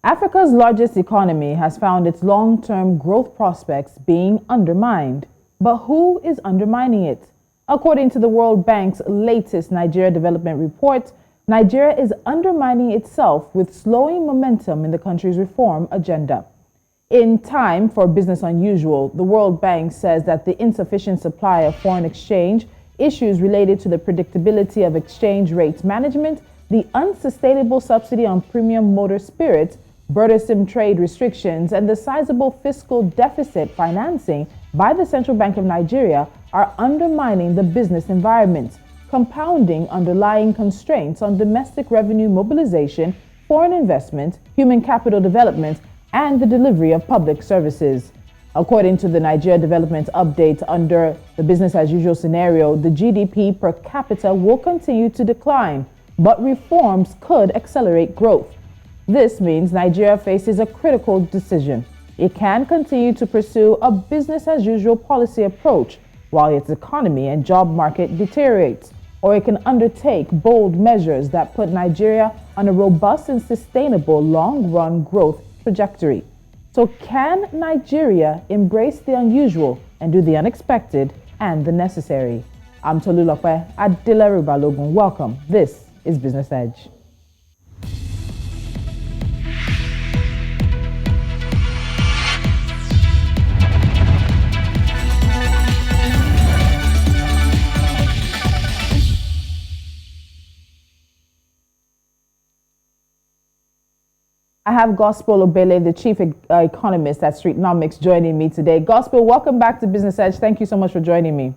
Africa's largest economy has found its long-term growth prospects being undermined. But who is undermining it? According to the World Bank's latest Nigeria Development Report, Nigeria is undermining itself with slowing momentum in the country's reform agenda. In time for business unusual, the World Bank says that the insufficient supply of foreign exchange, issues related to the predictability of exchange rates management, the unsustainable subsidy on premium motor spirits, burdensome trade restrictions, and the sizable fiscal deficit financing by the Central Bank of Nigeria are undermining the business environment, compounding underlying constraints on domestic revenue mobilization, foreign investment, human capital development, and the delivery of public services. According to the Nigeria Development Update, under the business as usual scenario, the GDP per capita will continue to decline, but reforms could accelerate growth. This means Nigeria faces a critical decision. It can continue to pursue a business as usual policy approach while its economy and job market deteriorates, or it can undertake bold measures that put Nigeria on a robust and sustainable long-run growth trajectory. So can Nigeria embrace the unusual and do the unexpected and the necessary? I'm Tolulope, Adeleru Balogun. Welcome. This is Business Edge. I have Gospel Obele, the chief economist at Streetnomics, joining me today. Gospel, welcome back to Business Edge. Thank you so much for joining me.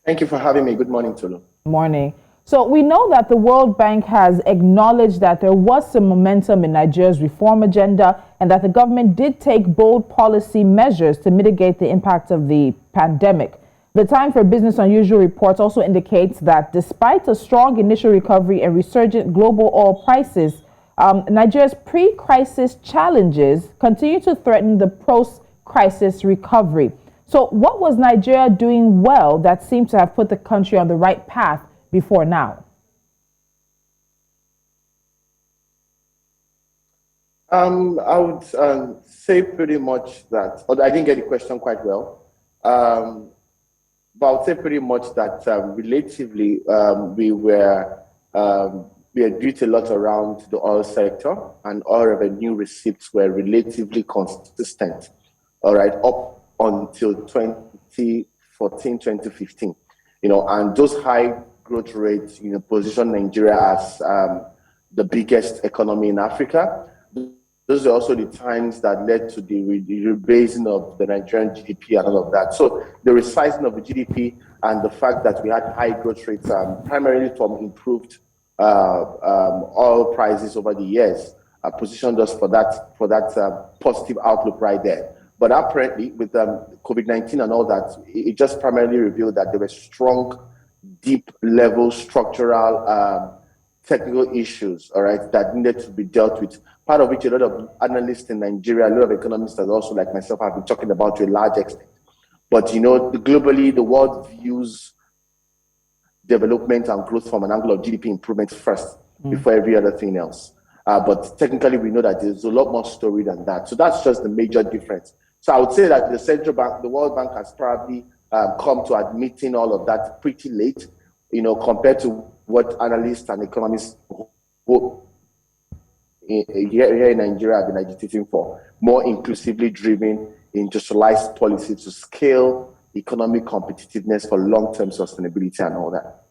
Thank you for having me. Good morning, Tolu. Morning. So we know that the World Bank has acknowledged that there was some momentum in Nigeria's reform agenda and that the government did take bold policy measures to mitigate the impact of the pandemic. The Time for Business Unusual report also indicates that despite a strong initial recovery and resurgent global oil prices, Nigeria's pre-crisis challenges continue to threaten the post-crisis recovery. So what was Nigeria doing well that seemed to have put the country on the right path before now? I would say pretty much that, although I didn't get the question quite well, but I would say pretty much that relatively we agreed a lot around the oil sector, and oil revenue receipts were relatively consistent, all right, up until 2014, 2015, and those high growth rates, position Nigeria as the biggest economy in Africa. Those are also the times that led to the rebasing of the Nigerian GDP and all of that. So the resizing of the GDP and the fact that we had high growth rates, primarily from improved oil prices over the years, positioned us for that positive outlook right there. But apparently, with COVID-19 and all that, it just primarily revealed that there were strong, deep-level structural technical issues, all right, that needed to be dealt with. Part of which a lot of analysts in Nigeria, a lot of economists, and also like myself, have been talking about to a large extent. But globally, the world views development and growth from an angle of GDP improvement first, before every other thing else. But technically, we know that there's a lot more story than that. So that's just the major difference. So I would say that the central bank, the World Bank, has probably come to admitting all of that pretty late, compared to what analysts and economists hope here in Nigeria have been agitating for: more inclusively driven, industrialized policy to scale economic competitiveness for long-term sustainability and all that.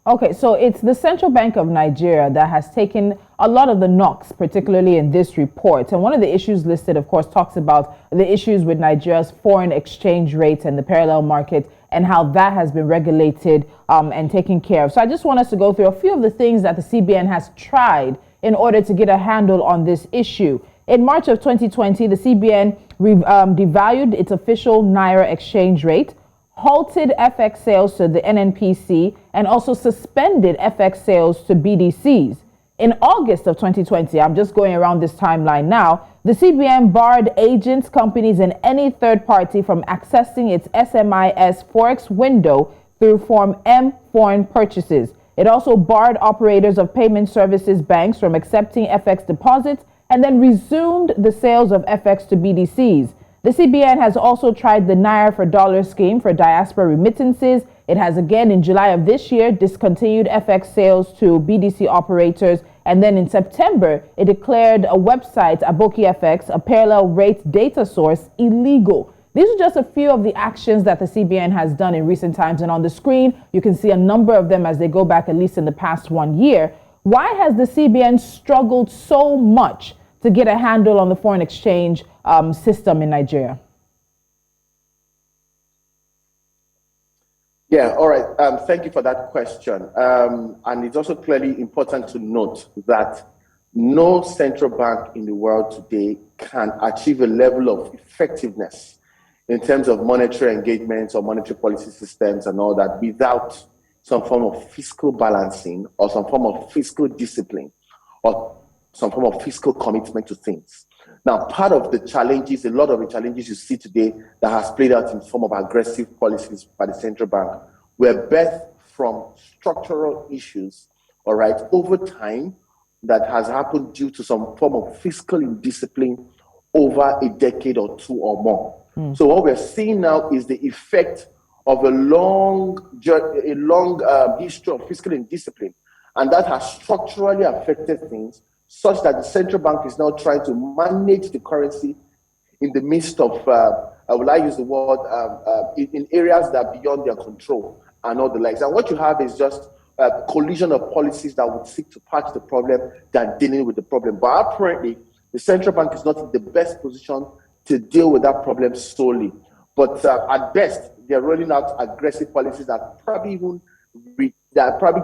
Okay, so it's the Central Bank of Nigeria that has taken a lot of the knocks, particularly in this report. And one of the issues listed, of course, talks about the issues with Nigeria's foreign exchange rates and the parallel market and how that has been regulated and taken care of. So I just want us to go through a few of the things that the CBN has tried in order to get a handle on this issue. In March of 2020, the CBN devalued its official Naira exchange rate, halted FX sales to the NNPC, and also suspended FX sales to BDCs. In August of 2020, I'm just going around this timeline now, the CBN barred agents, companies, and any third party from accessing its SMIS Forex window through Form M foreign purchases. It also barred operators of payment services banks from accepting FX deposits and then resumed the sales of FX to BDCs. The CBN has also tried the Naira for Dollar scheme for diaspora remittances. It has again in July of this year discontinued FX sales to BDC operators. And then in September, it declared a website, Aboki FX, a parallel rate data source, illegal. These are just a few of the actions that the CBN has done in recent times. And on the screen, you can see a number of them as they go back at least in the past 1 year. Why has the CBN struggled so much to get a handle on the foreign exchange system in Nigeria? Yeah, all right. Thank you for that question. And it's also clearly important to note that no central bank in the world today can achieve a level of effectiveness in terms of monetary engagements or monetary policy systems and all that without some form of fiscal balancing or some form of fiscal discipline or some form of fiscal commitment to things. Now, part of the challenges, a lot of the challenges you see today that has played out in the form of aggressive policies by the central bank were birthed from structural issues, all right, over time that has happened due to some form of fiscal indiscipline over a decade or two or more. So what we're seeing now is the effect of a long history of fiscal indiscipline, and that has structurally affected things such that the central bank is now trying to manage the currency in the midst of, will I use the word, in areas that are beyond their control and all the likes. And what you have is just a collision of policies that would seek to patch the problem than dealing with the problem. But apparently, the central bank is not in the best position to deal with that problem solely. But at best, they're rolling out aggressive policies that probably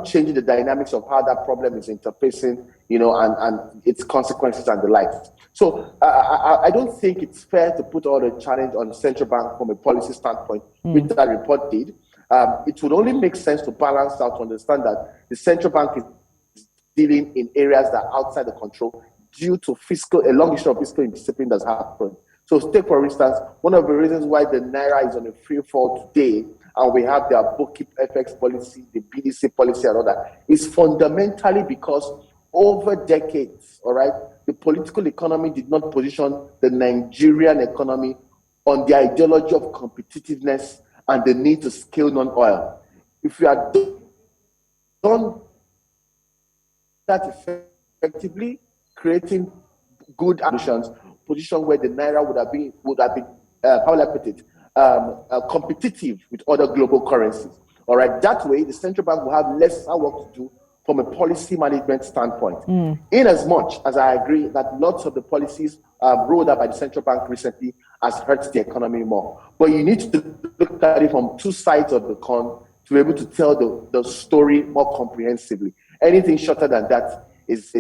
changing the dynamics of how that problem is interfacing, and its consequences and the like. So I don't think it's fair to put all the challenge on the central bank from a policy standpoint, which that report did. It would only make sense to balance out to understand that the central bank is dealing in areas that are outside the control due to a long issue of fiscal indiscipline that's happened. So take, for instance, one of the reasons why the Naira is on a free fall today, and we have the Aboki FX policy, the BDC policy and all that, is fundamentally because over decades, all right, the political economy did not position the Nigerian economy on the ideology of competitiveness and the need to scale non-oil. If we had done that effectively, creating good ambitions, position where the Naira would have been how will I put it, competitive with other global currencies. All right, that way the central bank will have less work to do from a policy management standpoint. In as much as I agree that lots of the policies rolled out by the central bank recently has hurt the economy more. But you need to look at it from two sides of the coin to be able to tell the story more comprehensively. Anything shorter than that is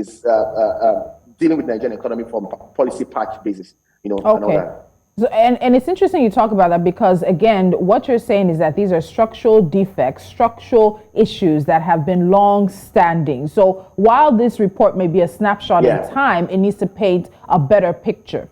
dealing with the Nigerian economy from policy patch basis, and all that. So, and it's interesting you talk about that because, again, what you're saying is that these are structural defects, structural issues that have been long-standing. So while this report may be a snapshot in time, it needs to paint a better picture.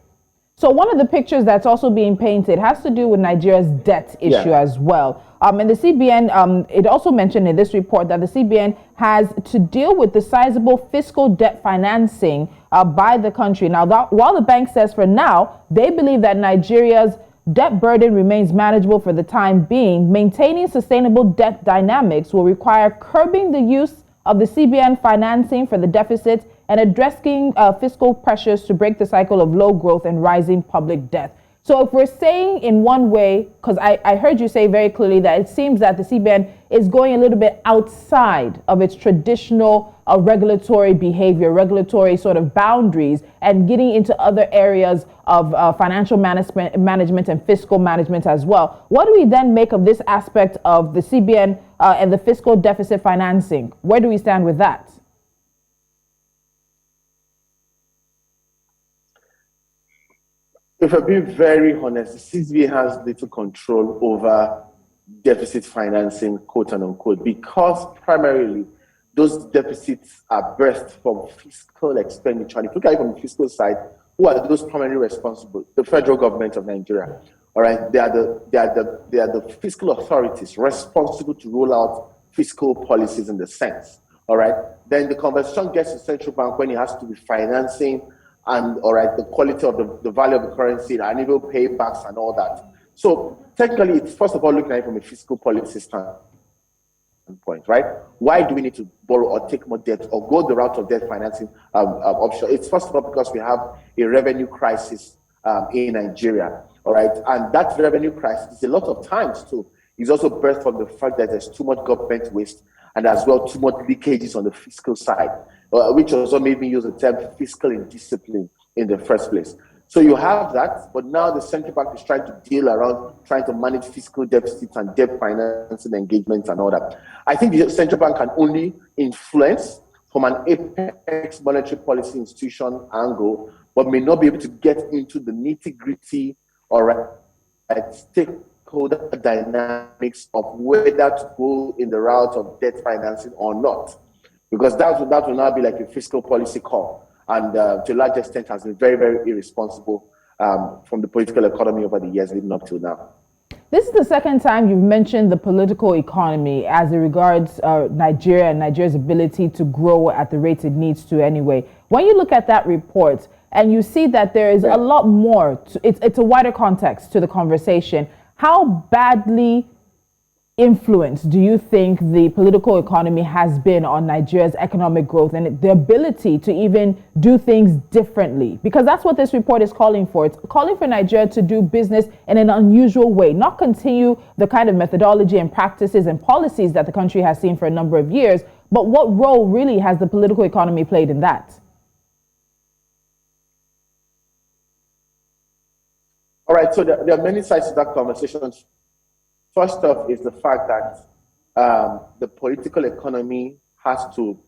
So one of the pictures that's also being painted has to do with Nigeria's debt issue as well. And the CBN, it also mentioned in this report that the CBN has to deal with the sizable fiscal debt financing by the country. Now, while the bank says for now, they believe that Nigeria's debt burden remains manageable for the time being, maintaining sustainable debt dynamics will require curbing the use of the CBN financing for the deficit and addressing fiscal pressures to break the cycle of low growth and rising public debt. So if we're saying in one way, because I heard you say very clearly that it seems that the CBN is going a little bit outside of its traditional regulatory behavior, regulatory sort of boundaries, and getting into other areas of financial management and fiscal management as well. What do we then make of this aspect of the CBN and the fiscal deficit financing? Where do we stand with that? If I'm being very honest, the CBN has little control over deficit financing, quote and unquote, because primarily those deficits are birthed from fiscal expenditure. And if you look at it from the fiscal side, who are those primarily responsible? The federal government of Nigeria. All right, they are the fiscal authorities responsible to roll out fiscal policies in the sense. All right. Then the conversation gets to central bank when it has to be financing and all right, the quality of the value of the currency and even paybacks and all that. So technically, it's first of all looking at it from a fiscal policy standpoint, right? Why do we need to borrow or take more debt or go the route of debt financing option? It's first of all because we have a revenue crisis in Nigeria, all right? And that revenue crisis, a lot of times too, is also birthed from the fact that there's too much government waste and as well too much leakages on the fiscal side, which also made me use the term fiscal indiscipline in the first place. So you have that, but now the central bank is trying to deal around, trying to manage fiscal deficits and debt financing engagements and all that. I think the central bank can only influence from an apex monetary policy institution angle, but may not be able to get into the nitty-gritty or stakeholder dynamics of whether to go in the route of debt financing or not, because that will now be like a fiscal policy call. And to a large extent has been very, very irresponsible from the political economy over the years leading up to now. This is the second time you've mentioned the political economy as it regards Nigeria and Nigeria's ability to grow at the rate it needs to anyway. When you look at that report and you see that there is a lot more, it's a wider context to the conversation, how badly influence do you think the political economy has been on Nigeria's economic growth and the ability to even do things differently? Because that's what this report is calling for. It's calling for Nigeria to do business in an unusual way, not continue the kind of methodology and practices and policies that the country has seen for a number of years, but what role really has the political economy played in that? All right, so there are many sides to that conversation. First off is the fact that the political economy has to,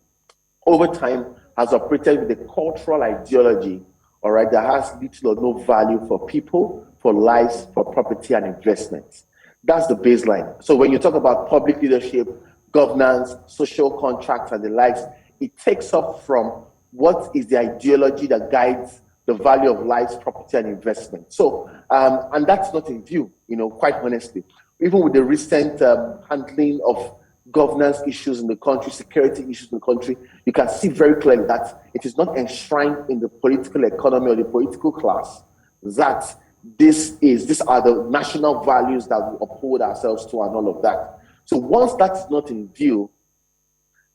over time, has operated with a cultural ideology, all right, that has little or no value for people, for lives, for property and investments. That's the baseline. So when you talk about public leadership, governance, social contracts and the likes, it takes up from what is the ideology that guides the value of lives, property and investment. So, and that's not in view, quite honestly. Even with the recent handling of governance issues in the country, security issues in the country, you can see very clearly that it is not enshrined in the political economy or the political class that these are the national values that we uphold ourselves to and all of that. So once that's not in view,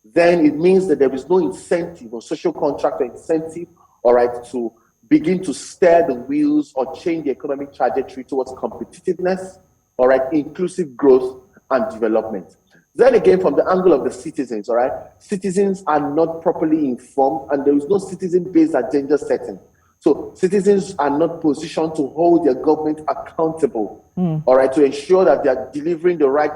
then it means that there is no incentive or social contract or incentive, all right, to begin to steer the wheels or change the economic trajectory towards competitiveness, all right, inclusive growth and development. Then again, from the angle of the citizens, all right, citizens are not properly informed and there is no citizen-based agenda setting. So citizens are not positioned to hold their government accountable, all right, to ensure that they are delivering the right,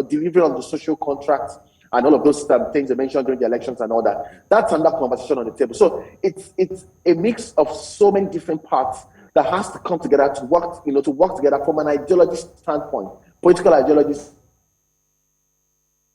delivery on the social contracts and all of those things they mentioned during the elections and all that. That's another conversation on the table. So it's a mix of so many different parts that has to come together to work, to work together from an ideology standpoint, political ideology,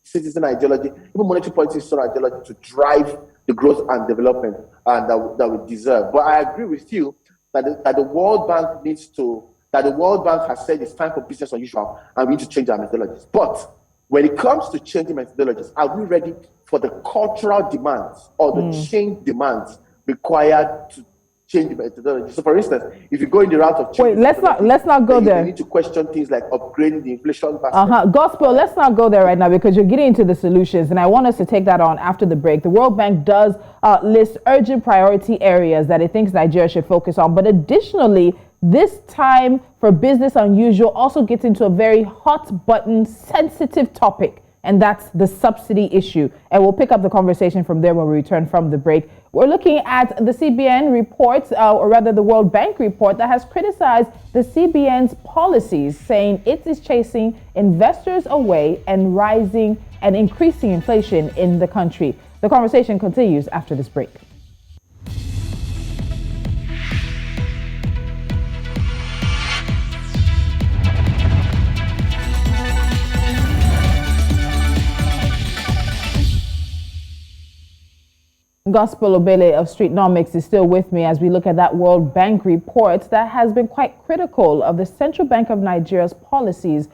citizen ideology, even monetary policy ideology to drive the growth and development that we deserve. But I agree with you that the World Bank has said it's time for business as usual and we need to change our methodologies. But when it comes to changing methodologies, are we ready for the cultural demands or the change demands required to change the methodology? So, for instance, if you go in the route of change, let's not go there. You need to question things like upgrading the inflation basket. Gospel, let's not go there right now because you're getting into the solutions, and I want us to take that on after the break. The World Bank does list urgent priority areas that it thinks Nigeria should focus on, but additionally, this time for business unusual also gets into a very hot button, sensitive topic, and that's the subsidy issue. And we'll pick up the conversation from there when we return from the break. We're looking at the CBN report, or rather the World Bank report that has criticized the CBN's policies, saying it is chasing investors away and rising and increasing inflation in the country. The conversation continues after this break. Gospel Obele of Streetnomics is still with me as we look at that World Bank report that has been quite critical of the Central Bank of Nigeria's policies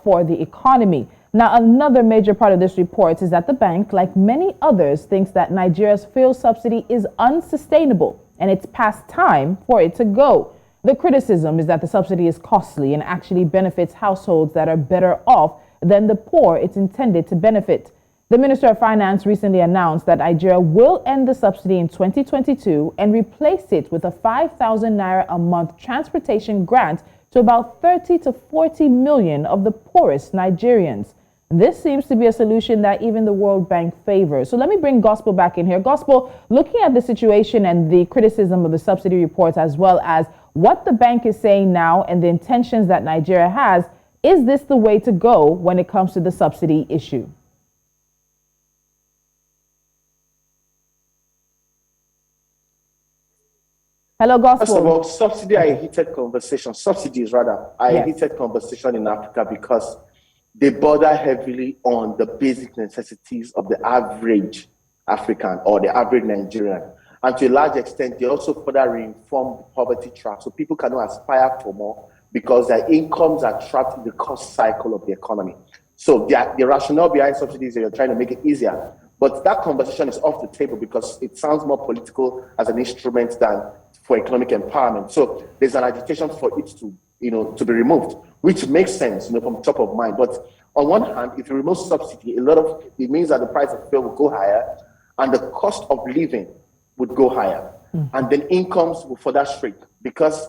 for the economy. Now, another major part of this report is that the bank, like many others, thinks that Nigeria's fuel subsidy is unsustainable and it's past time for it to go. The criticism is that the subsidy is costly and actually benefits households that are better off than the poor it's intended to benefit. The Minister of Finance recently announced that Nigeria will end the subsidy in 2022 and replace it with a 5,000 naira a month transportation grant to about 30 to 40 million of the poorest Nigerians. This seems to be a solution that even the World Bank favors. So let me bring Gospel back in here. Gospel, looking at the situation and the criticism of the subsidy reports, as well as what the bank is saying now and the intentions that Nigeria has, is this the way to go when it comes to the subsidy issue? Hello, Gospel. First of all, subsidy are a heated conversation. Subsidies, rather, are a heated conversation in Africa because they border heavily on the basic necessities of the average African or the average Nigerian. And to a large extent, they also further reinform the poverty trap. So people cannot aspire for more because their incomes are trapped in the cost cycle of the economy. So the rationale behind subsidies is that you're trying to make it easier. But that conversation is off the table because it sounds more political as an instrument than for economic empowerment. So there's an agitation for it to be removed, which makes sense, from top of mind. But on one hand, if you remove subsidy, it means that the price of fuel will go higher and the cost of living would go higher. And then incomes will further shrink because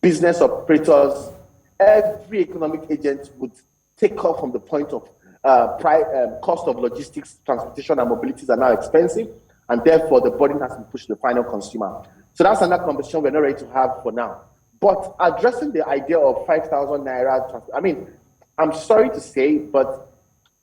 business operators, every economic agent would take off from the point of cost of logistics, transportation, and mobilities are now expensive, and therefore the burden has been pushed to the final consumer. So that's another conversation we're not ready to have for now. But addressing the idea of 5,000 naira, I'm sorry to say, but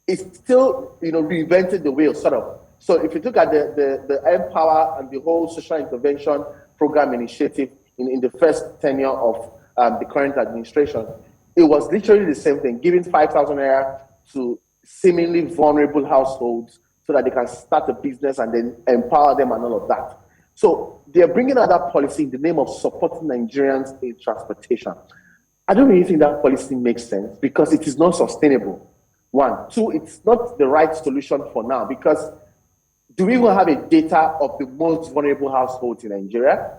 it's still, reinvented the wheel, sort of. So if you look at the Empower and the whole social intervention program initiative in the first tenure of the current administration, it was literally the same thing, giving 5,000 naira to seemingly vulnerable households so that they can start a business and then empower them and all of that. So they're bringing out that policy in the name of supporting Nigerians in transportation. I don't really think that policy makes sense because it is not sustainable. One. Two, it's not the right solution for now because do we even have a data of the most vulnerable households in Nigeria?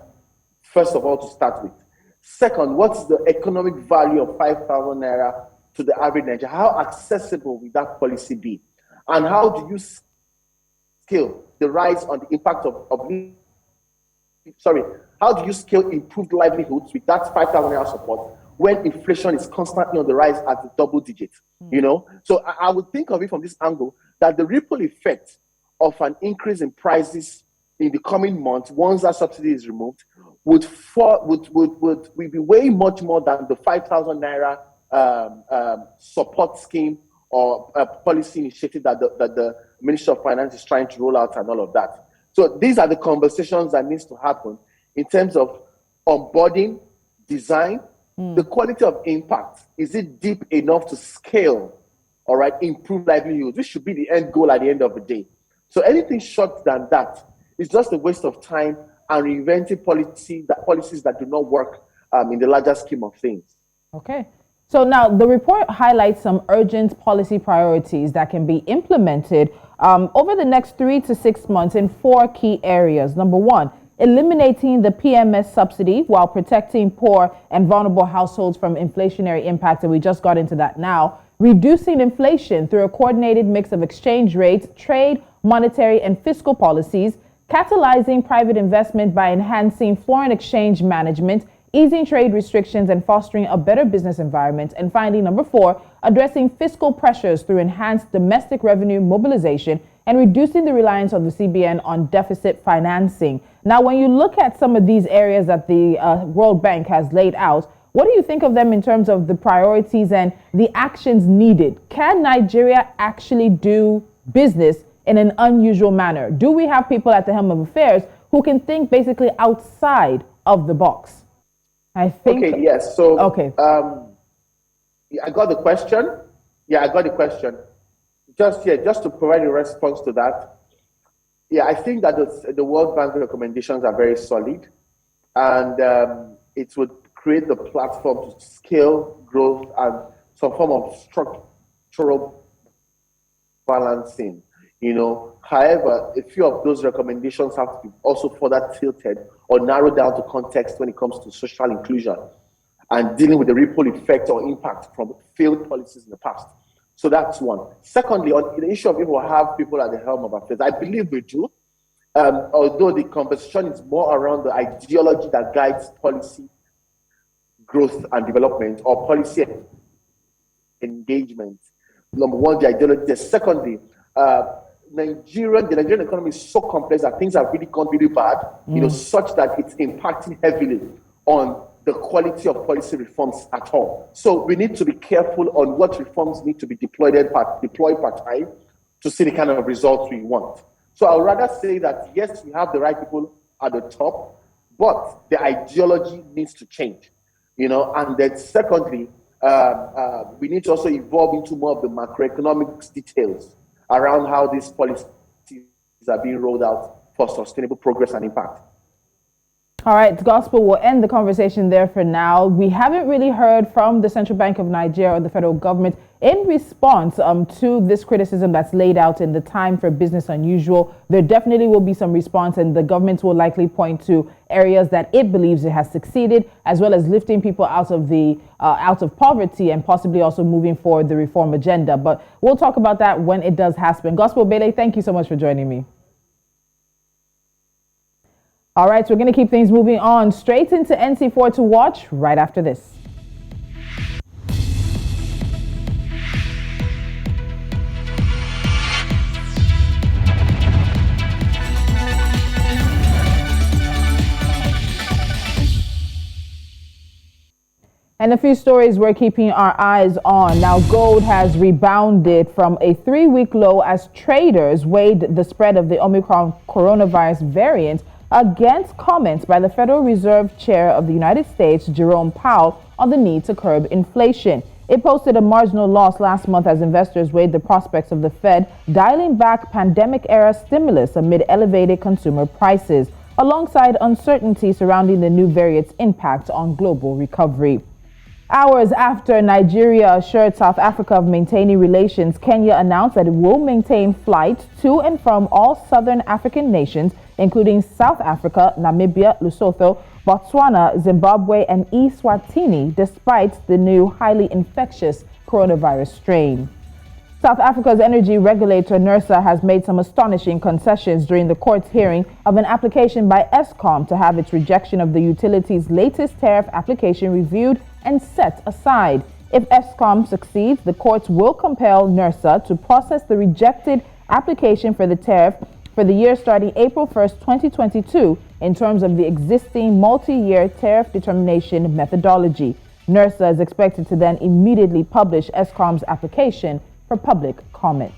First of all, to start with. Second, what's the economic value of 5,000 naira to the average Nigerian? How accessible will that policy be? And how do you scale the rise on the impact how do you scale improved livelihoods with that 5,000 naira support when inflation is constantly on the rise at the double digits? So I would think of it from this angle that the ripple effect of an increase in prices in the coming months, once that subsidy is removed, would be way much more than the 5,000 naira support scheme or policy initiative that the Ministry of Finance is trying to roll out and all of that. So these are the conversations that needs to happen in terms of onboarding, design, the quality of impact. Is it deep enough to scale, all right, improve livelihoods? This should be the end goal at the end of the day. So anything short than that is just a waste of time and reinventing policies that do not work in the larger scheme of things. Okay. So now the report highlights some urgent policy priorities that can be implemented over the next 3 to 6 months in 4 key areas. Number one, eliminating the PMS subsidy while protecting poor and vulnerable households from inflationary impacts, and we just got into that now. Reducing inflation through a coordinated mix of exchange rates, trade, monetary, and fiscal policies. Catalyzing private investment by enhancing foreign exchange management, easing trade restrictions, and fostering a better business environment. And finally, number 4, addressing fiscal pressures through enhanced domestic revenue mobilization and reducing the reliance of the CBN on deficit financing. Now, when you look at some of these areas that the World Bank has laid out, what do you think of them in terms of the priorities and the actions needed? Can Nigeria actually do business in an unusual manner? Do we have people at the helm of affairs who can think basically outside of the box? I think. Okay, yes. So, okay. I got the question. Yeah, I got the question. Just to provide a response to that. Yeah, I think that the World Bank recommendations are very solid, and it would create the platform to scale growth and some form of structural balancing. However, a few of those recommendations have to be also further tilted or narrowed down to context when it comes to social inclusion and dealing with the ripple effect or impact from failed policies in the past. So that's one. Secondly, on the issue of if we have people at the helm of affairs, I believe we do. Although the conversation is more around the ideology that guides policy growth and development or policy engagement. Number one, the ideology. Secondly, the Nigerian economy is so complex that things have really gone really bad, such that it's impacting heavily on the quality of policy reforms at all. So we need to be careful on what reforms need to be deployed per time to see the kind of results we want. So I would rather say that, yes, we have the right people at the top, but the ideology needs to change, and then secondly, we need to also evolve into more of the macroeconomics details around how these policies are being rolled out for sustainable progress and impact. All right, Gospel, will end the conversation there for now. We haven't really heard from the Central Bank of Nigeria or the federal government in response to this criticism that's laid out in the Time for Business Unusual. There definitely will be some response, and the government will likely point to areas that it believes it has succeeded, as well as lifting people out of poverty and possibly also moving forward the reform agenda. But we'll talk about that when it does happen. Gospel Bele, thank you so much for joining me. All right, so we're going to keep things moving on straight into NC4 to watch right after this. And a few stories we're keeping our eyes on. Now, gold has rebounded from a 3-week low as traders weighed the spread of the Omicron coronavirus variant against comments by the Federal Reserve Chair of the United States, Jerome Powell, on the need to curb inflation. It posted a marginal loss last month as investors weighed the prospects of the Fed dialing back pandemic-era stimulus amid elevated consumer prices, alongside uncertainty surrounding the new variant's impact on global recovery. Hours after Nigeria assured South Africa of maintaining relations, Kenya announced that it will maintain flights to and from all southern African nations, including South Africa, Namibia, Lesotho, Botswana, Zimbabwe, and Eswatini, despite the new highly infectious coronavirus strain. South Africa's energy regulator, NERSA, has made some astonishing concessions during the court's hearing of an application by Eskom to have its rejection of the utility's latest tariff application reviewed and set aside. If Eskom succeeds, the courts will compel NERSA to process the rejected application for the tariff for the year starting April 1st, 2022, in terms of the existing multi-year tariff determination methodology. NERSA is expected to then immediately publish Eskom's application for public comment.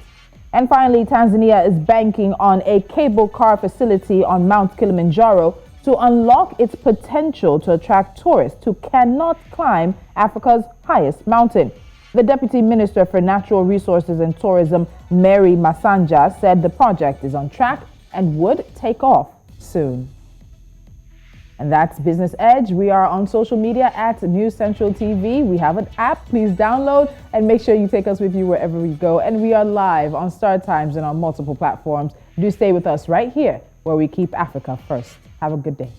And finally, Tanzania is banking on a cable car facility on Mount Kilimanjaro to unlock its potential to attract tourists who cannot climb Africa's highest mountain. The Deputy Minister for Natural Resources and Tourism, Mary Masanja, said the project is on track and would take off soon. And that's Business Edge. We are on social media at News Central TV. We have an app. Please download and make sure you take us with you wherever we go. And we are live on Star Times and on multiple platforms. Do stay with us right here where we keep Africa first. Have a good day.